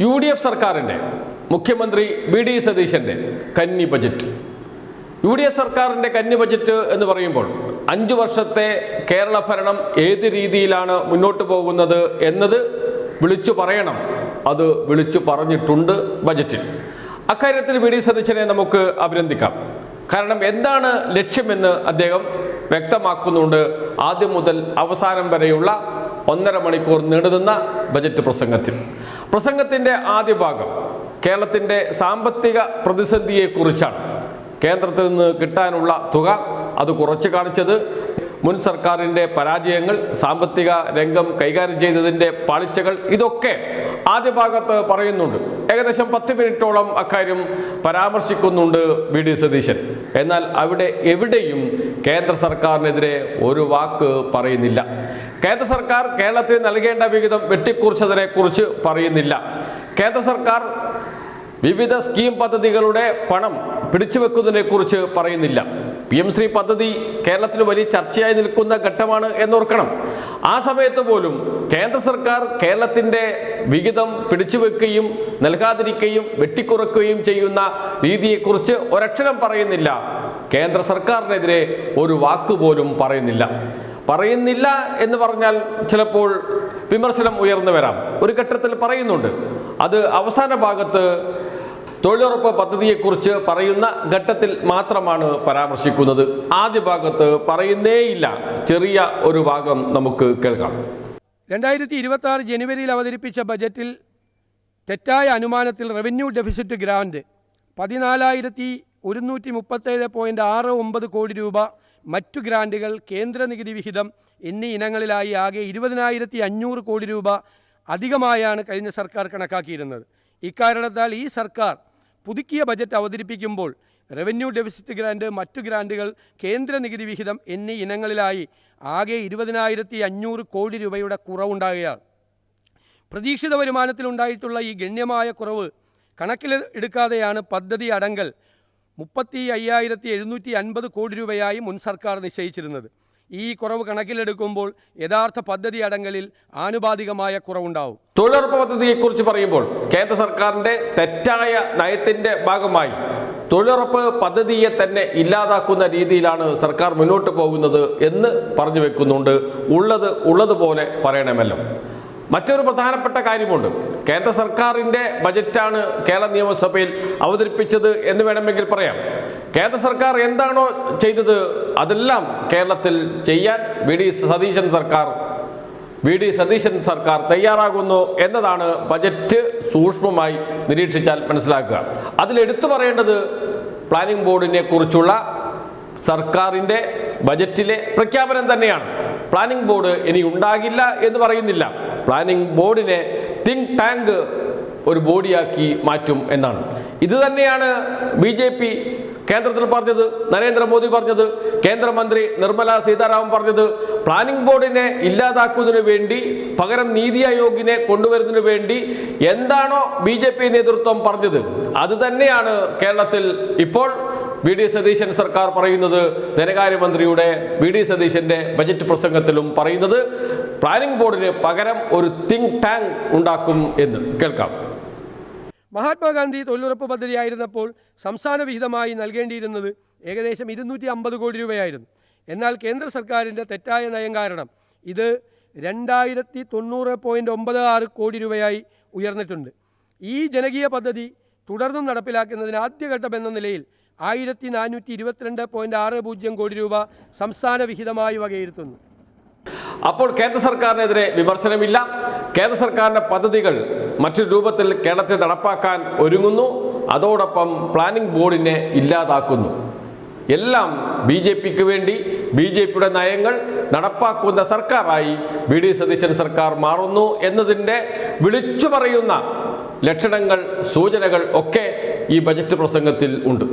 UDF സർക്കാരിൻ്റെ മുഖ്യമന്ത്രി VD. സതീശൻ്റെ കന്നി ബജറ്റ്. UDF സർക്കാരിൻ്റെ കന്നി ബജറ്റ് എന്ന് പറയുമ്പോൾ 5 വർഷത്തെ കേരള ഭരണം ഏത് രീതിയിലാണ് മുന്നോട്ട് പോകുന്നത് എന്നത് വിളിച്ചു പറയണം. അത് വിളിച്ചു പറഞ്ഞിട്ടുണ്ട് ബജറ്റിൽ. അക്കാര്യത്തിൽ വി.ഡി. സതീശനെ നമുക്ക് അഭിനന്ദിക്കാം. കാരണം എന്താണ് ലക്ഷ്യമെന്ന് അദ്ദേഹം വ്യക്തമാക്കുന്നുണ്ട്. ആദ്യം മുതൽ അവസാനം വരെയുള്ള 1.5 മണിക്കൂർ നീണ്ടുനിന്ന ബജറ്റ് പ്രസംഗത്തിൻ്റെ ആദ്യ ഭാഗം കേരളത്തിൻ്റെ സാമ്പത്തിക പ്രതിസന്ധിയെക്കുറിച്ചാണ്. കേന്ദ്രത്തിൽ നിന്ന് കിട്ടാനുള്ള തുക അത് കുറച്ച് കാണിച്ചത്, മുൻ സർക്കാരിൻ്റെ പരാജയങ്ങൾ, സാമ്പത്തിക രംഗം കൈകാര്യം ചെയ്തതിൻ്റെ പാളിച്ചകൾ, ഇതൊക്കെ ആദ്യ ഭാഗത്ത് പറയുന്നുണ്ട്. ഏകദേശം 10 മിനിറ്റോളം അക്കാര്യം പരാമർശിക്കുന്നുണ്ട് വി.ഡി. സതീശൻ. എന്നാൽ അവിടെ എവിടെയും കേന്ദ്ര സർക്കാരിനെതിരെ ഒരു വാക്ക് പറയുന്നില്ല. കേന്ദ്ര സർക്കാർ കേരളത്തിന് നൽകേണ്ട വിഹിതം വെട്ടിക്കുറിച്ചതിനെ കുറിച്ച് പറയുന്നില്ല. കേന്ദ്ര സർക്കാർ വിവിധ സ്കീം പദ്ധതികളുടെ പണം പിടിച്ചുവെക്കുന്നതിനെ കുറിച്ച് പറയുന്നില്ല. PM-ശ്രീ പദ്ധതി കേരളത്തിൽ വലിയ ചർച്ചയായി നിൽക്കുന്ന ഘട്ടമാണ് എന്നോർക്കണം. ആ സമയത്ത് പോലും കേന്ദ്ര സർക്കാർ കേരളത്തിൻ്റെ വിഹിതം പിടിച്ചുവെക്കുകയും നൽകാതിരിക്കുകയും വെട്ടിക്കുറക്കുകയും ചെയ്യുന്ന രീതിയെക്കുറിച്ച് ഒരക്ഷരം പറയുന്നില്ല. കേന്ദ്ര സർക്കാരിനെതിരെ ഒരു വാക്കുപോലും പറയുന്നില്ല എന്ന് പറഞ്ഞാൽ ചിലപ്പോൾ വിമർശനം ഉയർന്നു വരാം. ഒരു ഘട്ടത്തിൽ പറയുന്നുണ്ട്. അത് അവസാന ഭാഗത്ത് തൊഴിലുറപ്പ് പദ്ധതിയെക്കുറിച്ച് പറയുന്ന ഘട്ടത്തിൽ മാത്രമാണ് പരാമർശിക്കുന്നത്. ആദ്യ ഭാഗത്ത് പറയുന്നേയില്ല. ചെറിയ ഒരു ഭാഗം നമുക്ക് കേൾക്കാം. 2026 ജനുവരിയിൽ അവതരിപ്പിച്ച ബജറ്റിൽ തെറ്റായ അനുമാനത്തിൽ റവന്യൂ ഡെഫിസിറ്റ് ഗ്രാന്റ് 14,137.69 കോടി രൂപ, മറ്റു ഗ്രാൻറ്റുകൾ, കേന്ദ്ര നികുതി വിഹിതം എന്നീ ഇനങ്ങളിലായി ആകെ 20,500 കോടി രൂപ അധികമായാണ് കഴിഞ്ഞ സർക്കാർ കണക്കാക്കിയിരുന്നത്. ഇക്കാരണത്താൽ ഈ സർക്കാർ പുതുക്കിയ ബജറ്റ് അവതരിപ്പിക്കുമ്പോൾ റവന്യൂ ഡെഫിസിറ്റ് ഗ്രാന്റ്, മറ്റു ഗ്രാൻറ്റുകൾ, കേന്ദ്ര നികുതി വിഹിതം എന്നീ ഇനങ്ങളിലായി ആകെ 20,500 കോടി രൂപയുടെ കുറവുണ്ടാകുകയാണ്. പ്രതീക്ഷിത വരുമാനത്തിലുണ്ടായിട്ടുള്ള ഈ ഗണ്യമായ കുറവ് കണക്കിലെടുക്കാതെയാണ് പദ്ധതി അടങ്കൽ 35,750 കോടി രൂപയായി മുൻ സർക്കാർ നിശ്ചയിച്ചിരുന്നത്. ഈ കുറവ് കണക്കിലെടുക്കുമ്പോൾ യഥാർത്ഥ പദ്ധതി അടങ്കലിൽ ആനുപാതികമായ കുറവുണ്ടാവും. തൊഴിലുറപ്പ് പദ്ധതിയെക്കുറിച്ച് പറയുമ്പോൾ കേന്ദ്ര സർക്കാരിൻ്റെ തെറ്റായ നയത്തിൻ്റെ ഭാഗമായി തൊഴിലുറപ്പ് പദ്ധതിയെ തന്നെ ഇല്ലാതാക്കുന്ന രീതിയിലാണ് സർക്കാർ മുന്നോട്ട് പോകുന്നത് എന്ന് പറഞ്ഞു വെക്കുന്നുണ്ട്. ഉള്ളതുപോലെ പറയണമല്ലോ. മറ്റൊരു പ്രധാനപ്പെട്ട കാര്യമുണ്ട്. കേന്ദ്ര സർക്കാരിൻ്റെ ബജറ്റാണ് കേരള നിയമസഭയിൽ അവതരിപ്പിച്ചത് എന്ന് വേണമെങ്കിൽ പറയാം. കേന്ദ്ര സർക്കാർ എന്താണോ ചെയ്തത് അതെല്ലാം കേരളത്തിൽ ചെയ്യാൻ വി.ഡി. സതീശൻ സർക്കാർ തയ്യാറാകുന്നു എന്നതാണ് ബജറ്റ് സൂക്ഷ്മമായി നിരീക്ഷിച്ചാൽ മനസ്സിലാക്കുക. അതിലെടുത്തു പറയേണ്ടത് പ്ലാനിംഗ് ബോർഡിനെ കുറിച്ചുള്ള സർക്കാരിൻ്റെ ബജറ്റിലെ പ്രഖ്യാപനം തന്നെയാണ്. പ്ലാനിംഗ് ബോർഡ് ഇനി ഉണ്ടാകില്ല എന്ന് പറയുന്നില്ല. പ്ലാനിംഗ് ബോർഡിനെ തിങ്ക് ടാങ്ക് ഒരു ബോഡിയാക്കി മാറ്റും എന്നാണ്. ഇത് തന്നെയാണ് BJP കേന്ദ്രത്തിൽ പറഞ്ഞത്, നരേന്ദ്രമോദി പറഞ്ഞത്, കേന്ദ്രമന്ത്രി നിർമ്മല സീതാരാമൻ പറഞ്ഞത്. പ്ലാനിംഗ് ബോർഡിനെ ഇല്ലാതാക്കുന്നതിന് വേണ്ടി പകരം നീതി ആയോഗിനെ കൊണ്ടുവരുന്നതിന് വേണ്ടി എന്താണോ BJP നേതൃത്വം പറഞ്ഞത് അത് തന്നെയാണ് കേരളത്തിൽ ഇപ്പോൾ വി.ഡി. സതീശൻ സർക്കാർ പറയുന്നത്. ധനകാര്യമന്ത്രിയുടെ വി.ഡി. സതീശൻ്റെ ബജറ്റ് പ്രസംഗത്തിലും പറയുന്നത് പ്ലാനിംഗ് ബോർഡിന് പകരം ഒരു തിങ്ക് ടാങ്ക് ഉണ്ടാക്കും എന്ന് കേൾക്കാം. മഹാത്മാഗാന്ധി തൊഴിലുറപ്പ് പദ്ധതി ആയിരുന്നപ്പോൾ സംസ്ഥാന വിഹിതമായി നൽകേണ്ടിയിരുന്നത് ഏകദേശം 250 കോടി രൂപയായിരുന്നു. എന്നാൽ കേന്ദ്ര സർക്കാരിൻ്റെ തെറ്റായ നയം കാരണം ഇത് 2,090.96 കോടി രൂപയായി ഉയർന്നിട്ടുണ്ട്. ഈ ജനകീയ പദ്ധതി തുടർന്നും നടപ്പിലാക്കുന്നതിന് ആദ്യഘട്ടം എന്ന നിലയിൽ 1,422.60 കോടി രൂപ സംസ്ഥാന വിഹിതമായി വകയിരുത്തുന്നു. അപ്പോൾ കേന്ദ്ര സർക്കാരിനെതിരെ വിമർശനമില്ല. കേന്ദ്ര സർക്കാരിൻ്റെ പദ്ധതികൾ മറ്റൊരു രൂപത്തിൽ കേരളത്തിൽ നടപ്പാക്കാൻ ഒരുങ്ങുന്നു. അതോടൊപ്പം പ്ലാനിംഗ് ബോർഡിനെ ഇല്ലാതാക്കുന്നു. എല്ലാം BJPക്ക് വേണ്ടി BJPയുടെ നയങ്ങൾ നടപ്പാക്കുന്ന സർക്കാരായി വി.ഡി. സതീശൻ സർക്കാർ മാറുന്നു എന്നതിൻ്റെ വിളിച്ചു പറയുന്ന ലക്ഷണങ്ങൾ, സൂചനകൾ ഒക്കെ ഈ ബജറ്റ് പ്രസംഗത്തിൽ ഉണ്ട്.